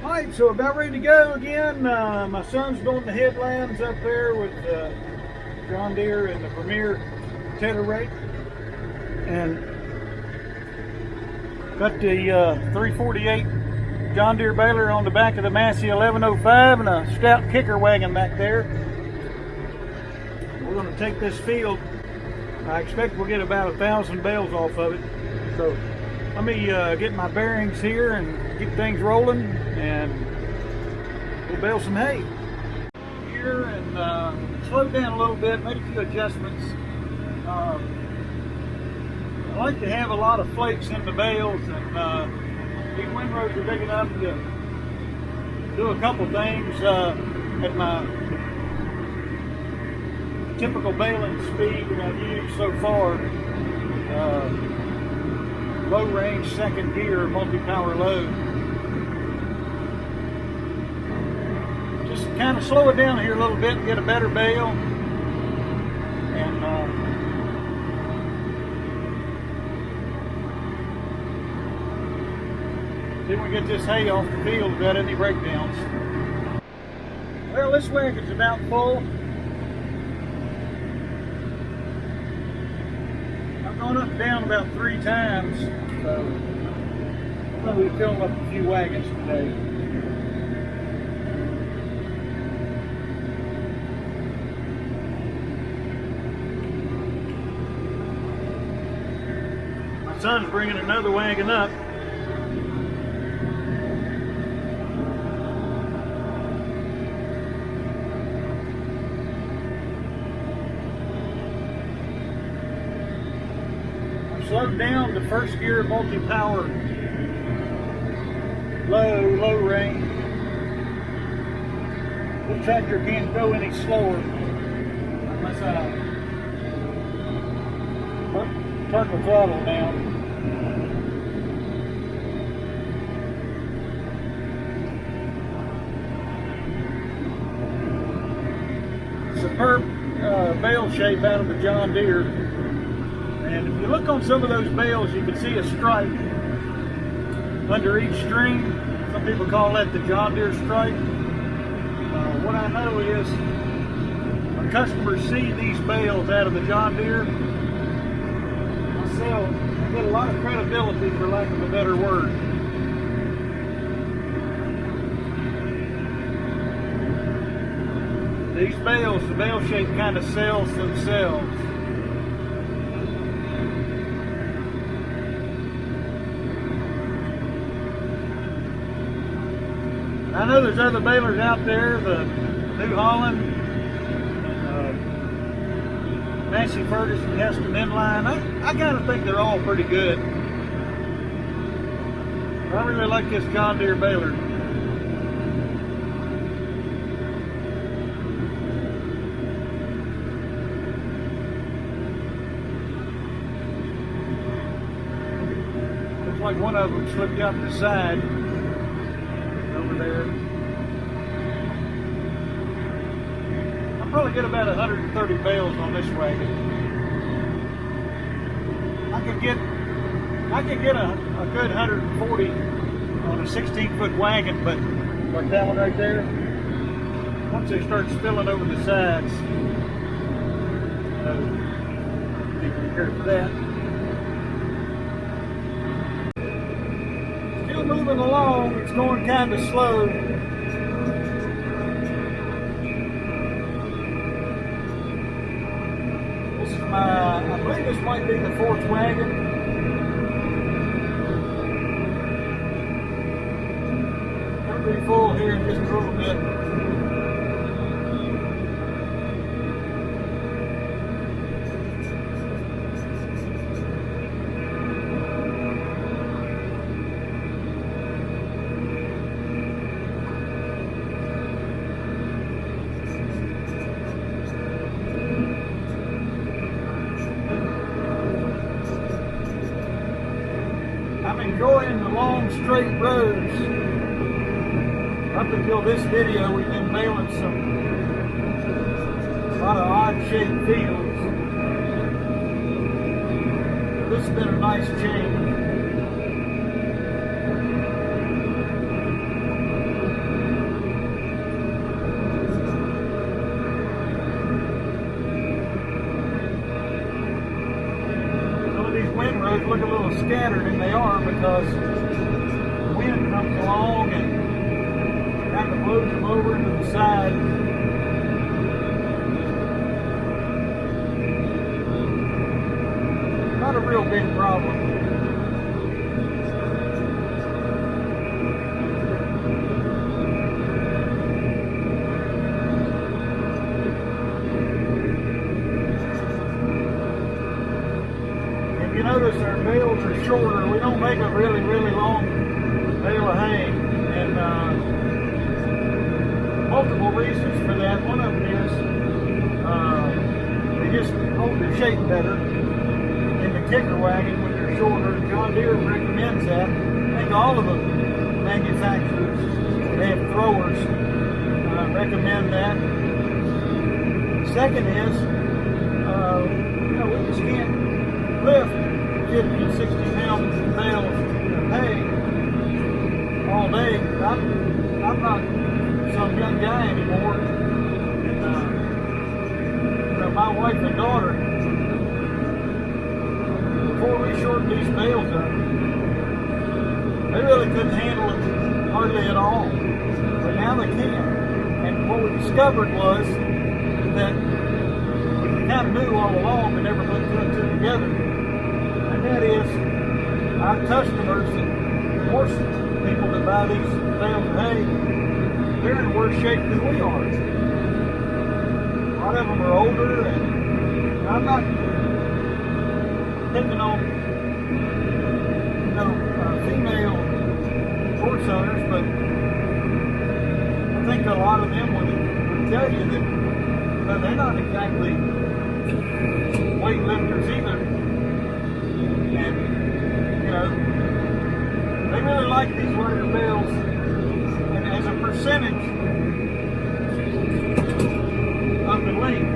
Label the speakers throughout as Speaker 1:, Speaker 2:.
Speaker 1: Alright, so about ready to go again. My son's doing the headlands up there with John Deere and the Premier tedder rake. And got the 348 John Deere Baler on the back of the Massey 1105 and a stout kicker wagon back there. We're going to take this field. I expect we'll get about 1,000 bales off of it. So let me get my bearings here and get things rolling, and we'll bale some hay. Here and slow down a little bit, made a few adjustments. I like to have a lot of flakes in the bales, and these windrows are big enough to do a couple things at my typical baling speed that I've used so far. Low range second gear multi-power load. Just kind of slow it down here a little bit and get a better bale. And then we get this hay off the field without any breakdowns. Well, this wagon's about full. I've gone up and down about 3 times, so I'm going to be filling up a few wagons today. My son's bringing another wagon up. Slowed down to first gear multi-power, low range. This tractor can't go any slower unless I turn the throttle down. Superb bale shape out of the John Deere. And if you look on some of those bales, you can see a stripe under each string. Some people call that the John Deere stripe. What I know is when customers see these bales out of the John Deere, myself, I get a lot of credibility, for lack of a better word. These bales, the bale shape kind of sells themselves. I know there's other balers out there, the New Holland, Massey Ferguson, Heston Inline. I kind of think they're all pretty good. I really like this John Deere baler. Looks like one of them slipped out the side. There. I'll probably get about 130 bales on this wagon. I could get a good 140 on a 16-foot wagon, but like that one right there, once they start spilling over the sides, be prepared for that. Moving along, it's going kind of slow. This is I believe this might be the 4th wagon. It'll be full here in just a little bit. I'm enjoying the long straight roads. Up until this video, we've been baling a lot of odd shaped fields. This has been a nice change. little scattered, and they are, because the wind comes along and kind of blows them over to the side. Not a real big problem. If you notice, our bales are shorter. We don't make a really, really long bale of hay, and multiple reasons for that. One of them is they just hold their shape better in the kicker wagon when they're shorter. John Deere recommends that. I think all of the manufacturers that have throwers recommend that. Second is, we just can't lift 50 and 60 pound bales of hay all day. I'm not some young guy anymore. And, my wife and daughter, before we shortened these bales up, they really couldn't handle it hardly at all. But now they can. And what we discovered was that we kind of knew all along, but never put two and two together. And that is, our customers, and horse people that buy these bales of hay, they're in worse shape than we are. A lot of them are older, and I'm not picking on, female horse owners, but I think a lot of them would tell you that they're not exactly weightlifters either. And, they really like these lighter bales, and as a percentage of the length,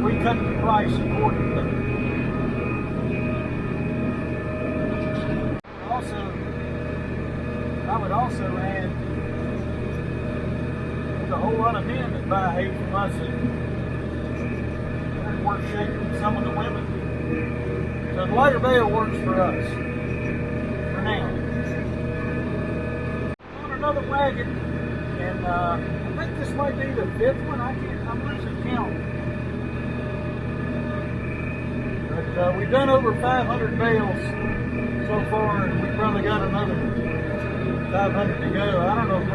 Speaker 1: we cut the price accordingly. I would also add, there's a whole lot of men that buy hay from us that are in worse shape than some of the women. So the lighter bale works for us, for now. On another wagon, and I think this might be the fifth one. I'm losing count. But we've done over 500 bales so far, and we've probably got another 500 to go. I don't know if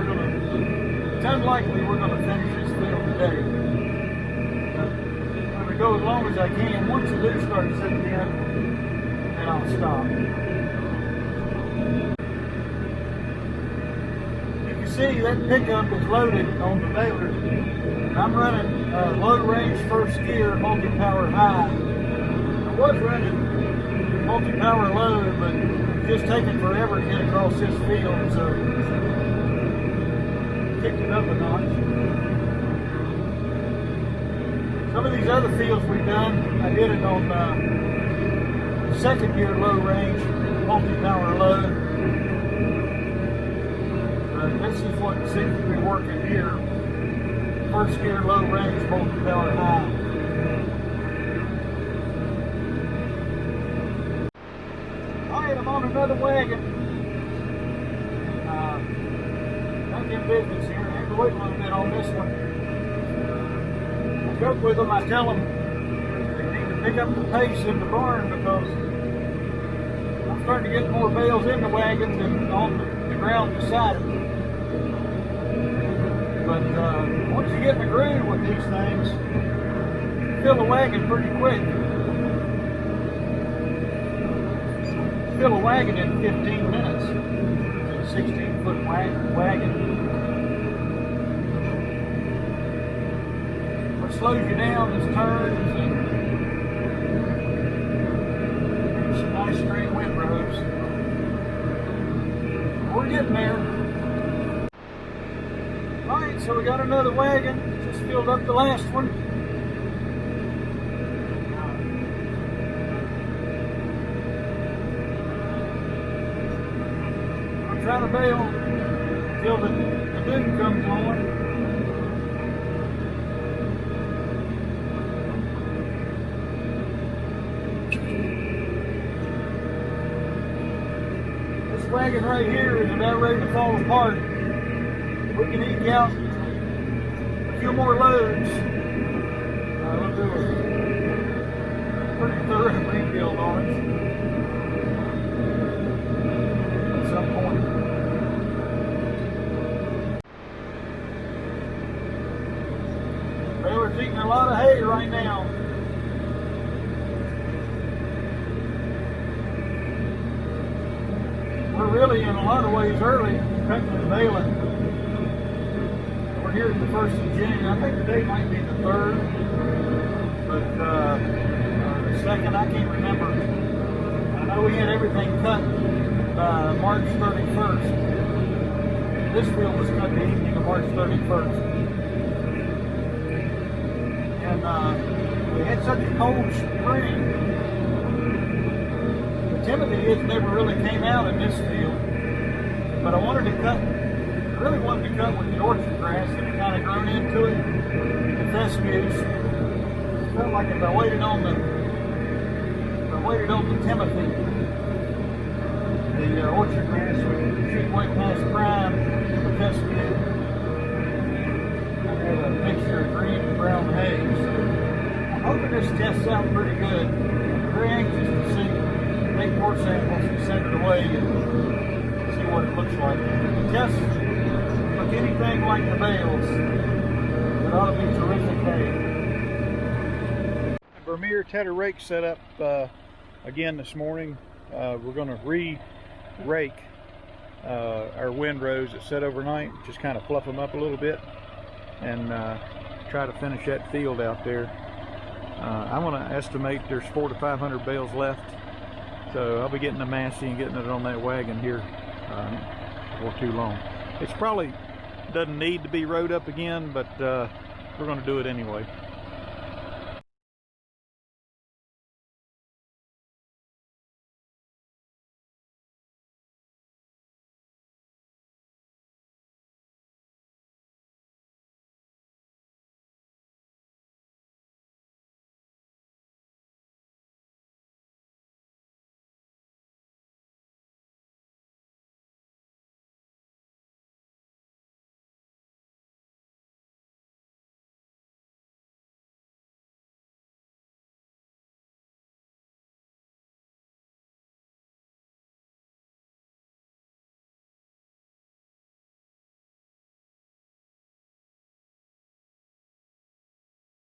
Speaker 1: it's unlikely we're going to finish this field today. I'm going to go as long as I can. Once the dew starts setting in, then I'll stop. You can see that pickup is loaded on the Baler. I'm running low range first gear, multi-power high. I was running multi-power low, but it's just taking forever to get across this field, so kicked it up a notch. Some of these other fields we've done, I did it on second gear low range, multi-power low. This is what seems to be working here. First gear low range, multi-power high. I'm on another wagon. Not in business here. I have to wait a little bit on this one. I joke with them. I tell them they need to pick up the pace in the barn, because I'm starting to get more bales in the wagon than on the ground beside it. But once you get in the groove with these things, you fill the wagon pretty quick. Fill a wagon in 15 minutes. It's a 16-foot wagon. What slows you down is turns and some nice straight windrows. We're getting there. Alright, so we got another wagon. Just filled up the last one. Try to bale until the dew comes on. wagon right here is about ready to fall apart. We can eke out a few more loads. We'll do a pretty thorough rebuild on it at some point. Baler's eating a lot of hay right now. We're really in a lot of ways early cutting the baling. We're here at the 1st of June. I think today might be the 3rd, but the 2nd, I can't remember. I know we had everything cut by March 31st. This field was cut the evening of March 31st. And we had such a cold spring. Timothy never really came out in this field, but I wanted to cut, really wanted to cut with the orchard grass that had kind of grown into it, the fescues. Felt like if I waited on the Timothy, the orchard grass would shoot way past prime the fescue. I had a mixture of green and brown hay, so I'm hoping this tests out pretty good. I'm very anxious to see. Take more samples and send it away and see what it looks like. If the tests look anything like the Bales, it ought to be terrific hay. Vermeer tedder rake set up again this morning. We're going to re-rake our windrows that set overnight, just kind of fluff them up a little bit and try to finish that field out there. I want to estimate there's 400 to 500 bales left. So I'll be getting the Massey and getting it on that wagon here before too long. It's probably doesn't need to be rode up again, but we're going to do it anyway.